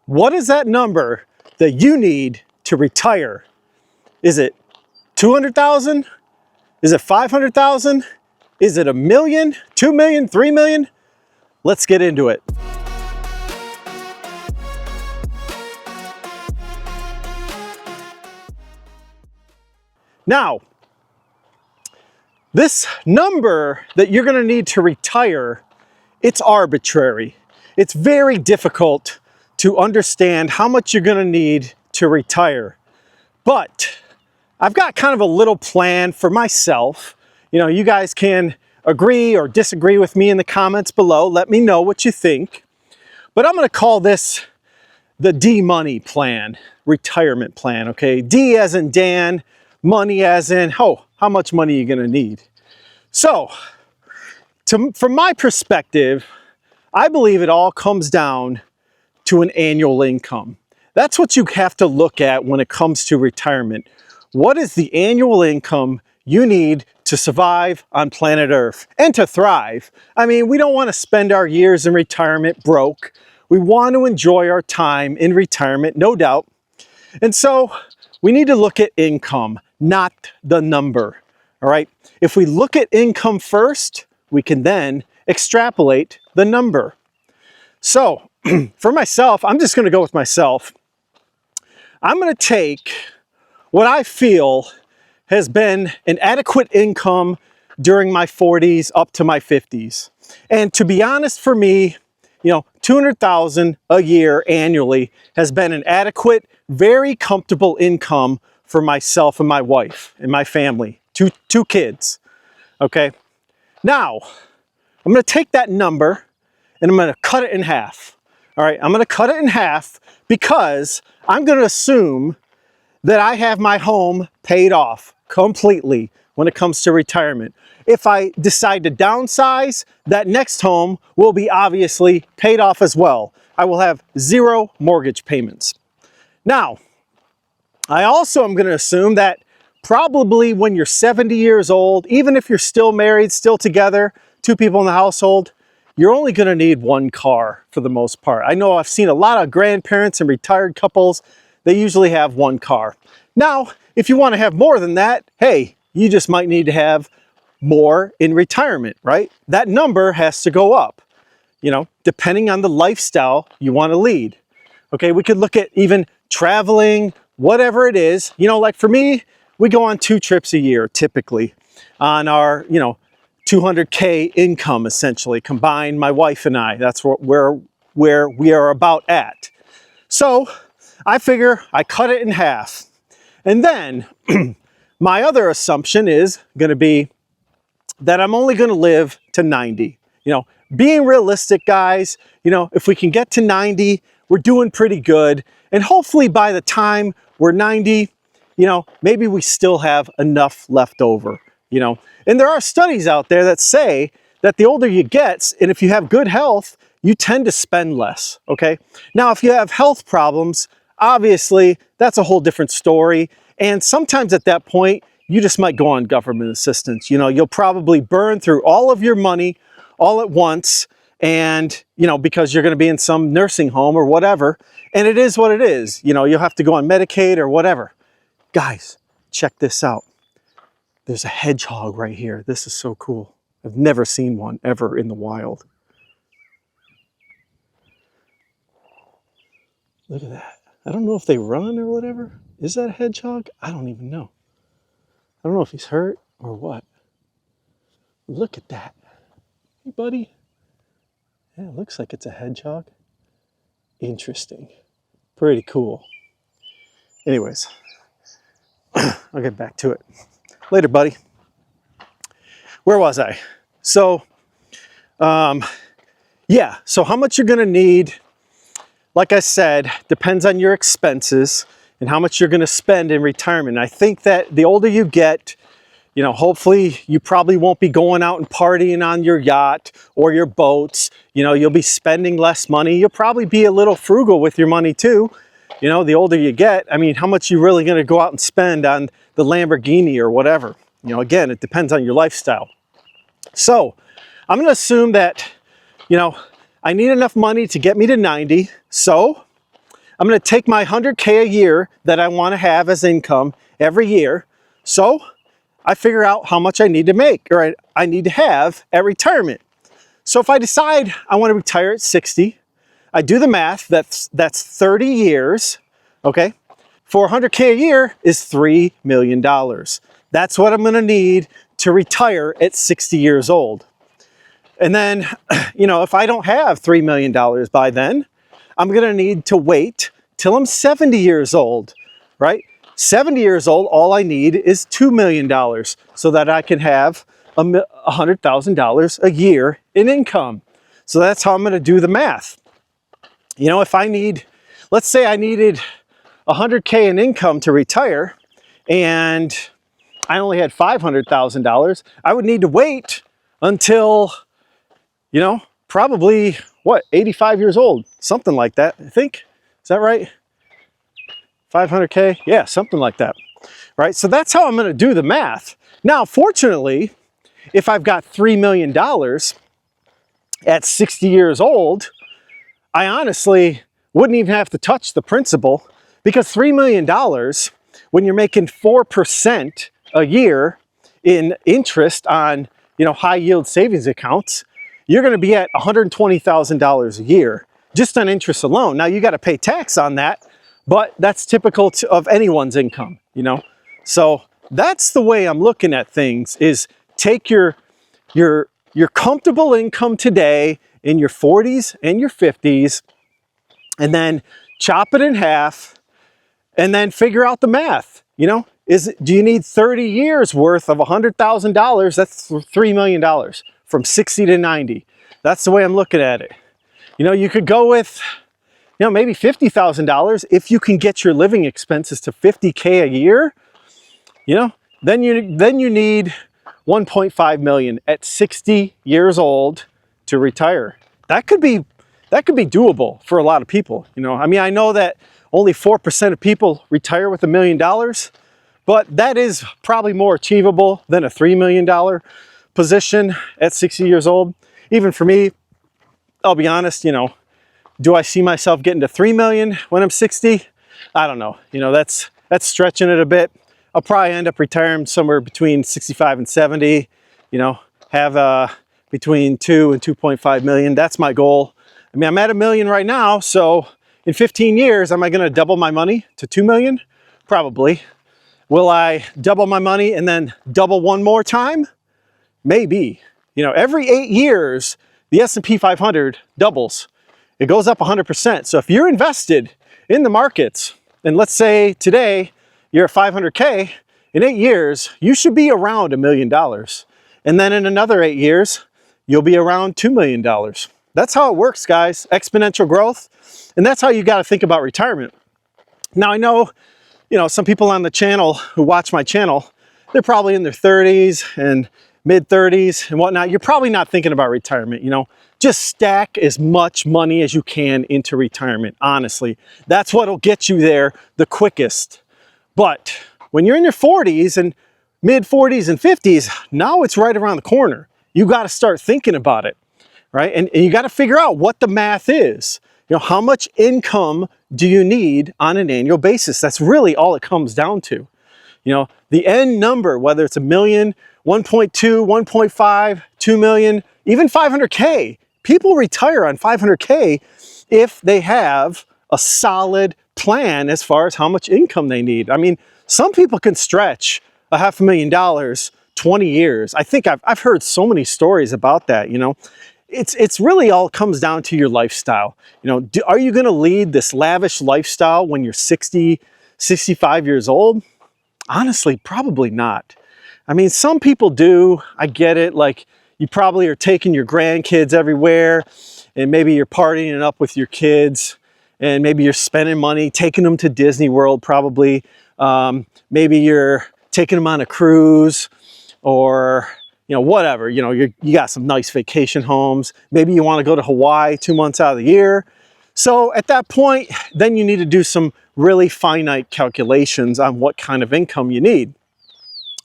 What is that number that you need to retire? Is it 200,000? Is it 500,000? Is it 1,000,000, 2,000,000, 3,000,000? Let's get into it. Now, this number that you're going to need to retire, it's arbitrary. It's very difficult to understand how much you're going to need to retire. But I've got kind of a little plan for myself. You know, you guys can agree or disagree with me in the comments below. Let me know what you think. But I'm going to call this the D money plan, retirement plan, okay? D as in Dan, money as in, oh, how much money are you going to need? So, from my perspective, I believe it all comes down to an annual income. That's what you have to look at when it comes to retirement. What is the annual income you need to survive on planet Earth and to thrive? I mean, we don't want to spend our years in retirement broke. We want to enjoy our time in retirement, no doubt. And so we need to look at income, not the number, all right? If we look at income first, we can then extrapolate the number. So for myself, I'm just going to go with myself. I'm going to take what I feel has been an adequate income during my 40s up to my 50s. And to be honest, for me, you know, 200,000 a year annually has been an adequate, very comfortable income for myself and my wife and my family, two kids, okay? Now, I'm going to take that number and I'm going to cut it in half. All right, I'm going to cut it in half because I'm going to assume that I have my home paid off completely when it comes to retirement. If I decide to downsize, that next home will be obviously paid off as well. I will have 0 mortgage payments. Now, I also am going to assume that probably when you're 70 years old, even if you're still married, still together, 2 people in the household, you're only going to need 1 car for the most part. I know I've seen a lot of grandparents and retired couples, they usually have 1 car. Now, if you want to have more than that, hey, you just might need to have more in retirement, right? That number has to go up, you know, depending on the lifestyle you want to lead. Okay, we could look at even traveling, whatever it is. You know, like for me, we go on 2 trips a year typically on our, you know, 200K income essentially combined, my wife and I. That's where we are about at. So I figure I cut it in half. And then my other assumption is going to be that I'm only going to live to 90. You know, being realistic, guys, you know, if we can get to 90, we're doing pretty good. And hopefully by the time we're 90, you know, maybe we still have enough left over, you know. And there are studies out there that say that the older you get, and if you have good health, you tend to spend less, okay? Now, if you have health problems, obviously, that's a whole different story. And sometimes at that point, you just might go on government assistance. You know, you'll probably burn through all of your money all at once. And, you know, because you're going to be in some nursing home or whatever. And it is what it is. You know, you'll have to go on Medicaid or whatever. Guys, check this out. There's a hedgehog right here. This is so cool. I've never seen one ever in the wild. Look at that. I don't know if they run or whatever. Is that a hedgehog? I don't even know. I don't know if he's hurt or what. Look at that. Hey, buddy. Yeah, it looks like it's a hedgehog. Interesting. Pretty cool. Anyways, I'll get back to it. Later, buddy. Where was I? So, yeah. So how much you're going to need, like I said, depends on your expenses and how much you're going to spend in retirement. I think that the older you get, you know, hopefully you probably won't be going out and partying on your yacht or your boats. You know, you'll be spending less money. You'll probably be a little frugal with your money too. You know, the older you get, I mean, how much you really going to go out and spend on the Lamborghini or whatever? You know, again, it depends on your lifestyle. So I'm going to assume that, you know, I need enough money to get me to 90. So I'm going to take my 100K a year that I want to have as income every year. So I figure out how much I need to make, or I need to have at retirement. So if I decide I want to retire at 60, I do the math, that's 30 years, okay? 400K a year is $3 million. That's what I'm gonna need to retire at 60 years old. And then, you know, if I don't have $3 million by then, I'm gonna need to wait till I'm 70 years old, right? 70 years old, all I need is $2 million so that I can have $100,000 a year in income. So that's how I'm gonna do the math. You know, if I need, let's say I needed 100K in income to retire and I only had $500,000, I would need to wait until, you know, probably what, 85 years old, something like that, I think. Is that right? 500K? Yeah, something like that, right? So that's how I'm gonna do the math. Now, fortunately, if I've got $3 million at 60 years old, I honestly wouldn't even have to touch the principal, because $3 million, when you're making 4% a year in interest on, you know, high yield savings accounts, you're going to be at $120,000 a year just on interest alone. Now you got to pay tax on that, but that's typical of anyone's income, you know. So that's the way I'm looking at things, is take your comfortable income today in your 40s and your 50s, and then chop it in half, and then figure out the math. You know, do you need 30 years worth of $100,000? That's $3 million from 60 to 90. That's the way I'm looking at it. You know, you could go with, you know, maybe $50,000 if you can get your living expenses to 50K a year. You know, then you need 1.5 million at 60 years old to retire. That could be doable for a lot of people. You know, I mean, I know that only 4% of people retire with $1 million, but that is probably more achievable than a $3 million position at 60 years old. Even for me, I'll be honest, you know, do I see myself getting to 3 million when I'm 60? I don't know. You know, that's stretching it a bit. I'll probably end up retiring somewhere between 65 and 70, you know, have between 2 and 2.5 million. That's my goal. I mean, I'm at $1 million right now, so in 15 years, am I going to double my money to 2 million? Probably. Will I double my money and then double one more time? Maybe. You know, every 8 years, the S&P 500 doubles. It goes up 100%. So if you're invested in the markets, and let's say today you're at 500K, in 8 years, you should be around $1 million. And then in another 8 years, you'll be around $2 million. That's how it works, guys. Exponential growth. And that's how you got to think about retirement. Now, I know, you know, some people on the channel who watch my channel, they're probably in their 30s and mid 30s and whatnot. You're probably not thinking about retirement, you know. Just stack as much money as you can into retirement, honestly. That's what'll get you there the quickest. But when you're in your 40s and mid 40s and 50s, now it's right around the corner. You got to start thinking about it, right? And you got to figure out what the math is. You know, how much income do you need on an annual basis? That's really all it comes down to. You know, the end number, whether it's $1 million, 1.2, 1.5, 2 million, even 500K. People retire on 500K if they have a solid plan as far as how much income they need. I mean, some people can stretch $500,000, 20 years. I think I've heard so many stories about that, you know. It's really all comes down to your lifestyle. You know, are you going to lead this lavish lifestyle when you're 60, 65 years old? Honestly, probably not. I mean, some people do. I get it. Like, you probably are taking your grandkids everywhere, and maybe you're partying it up with your kids, and maybe you're spending money, taking them to Disney World probably. Maybe you're taking them on a cruise, or, you know, whatever. You know, you got some nice vacation homes. Maybe you want to go to Hawaii 2 months out of the year. So at that point, then you need to do some really finite calculations on what kind of income you need.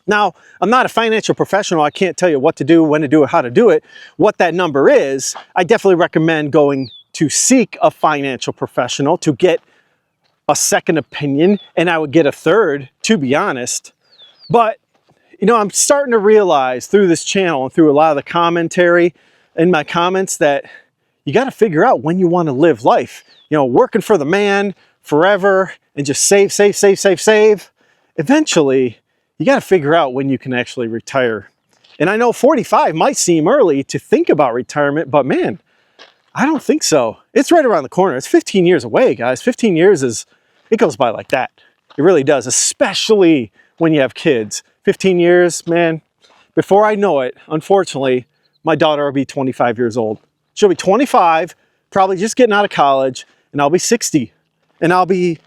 Now, I'm not a financial professional. I can't tell you what to do, when to do it, how to do it, what that number is. I definitely recommend going to seek a financial professional to get a second opinion, and I would get a third, to be honest. But, you know, I'm starting to realize through this channel and through a lot of the commentary in my comments that you got to figure out when you want to live life. You know, working for the man forever and just save. Eventually, you got to figure out when you can actually retire. And I know 45 might seem early to think about retirement, but man, I don't think so. It's right around the corner. It's 15 years away, guys. 15 years it goes by like that. It really does, especially when you have kids. 15 years, man, before I know it, unfortunately, my daughter will be 25 years old. She'll be 25, probably just getting out of college, and I'll be 60. And I'll be,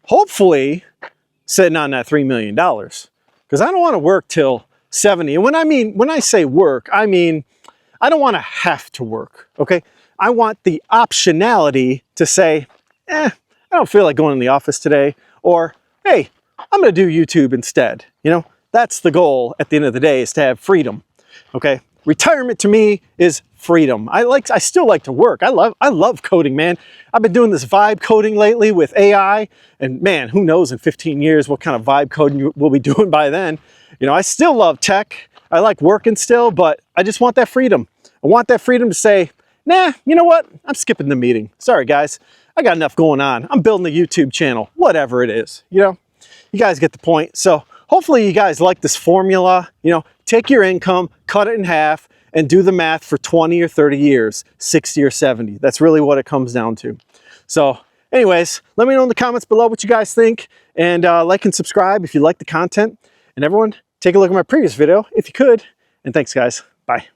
hopefully, sitting on that $3 million. Because I don't want to work till 70. And when I say work, I mean, I don't want to have to work, okay? I want the optionality to say, I don't feel like going in the office today, or, hey, I'm going to do YouTube instead. You know, that's the goal at the end of the day, is to have freedom, okay? Retirement to me is freedom. I still like to work. I love coding, man. I've been doing this vibe coding lately with AI, and man, who knows in 15 years what kind of vibe coding we'll be doing by then. You know, I still love tech. I like working still, but I just want that freedom. I want that freedom to say, nah, you know what? I'm skipping the meeting. Sorry, guys. I got enough going on. I'm building a YouTube channel, whatever it is, you know? You guys get the point. So hopefully you guys like this formula. You know, take your income, cut it in half, and do the math for 20 or 30 years, 60 or 70. That's really what it comes down to. So anyways, let me know in the comments below what you guys think, and like and subscribe if you like the content. And everyone, take a look at my previous video if you could. And thanks, guys. Bye.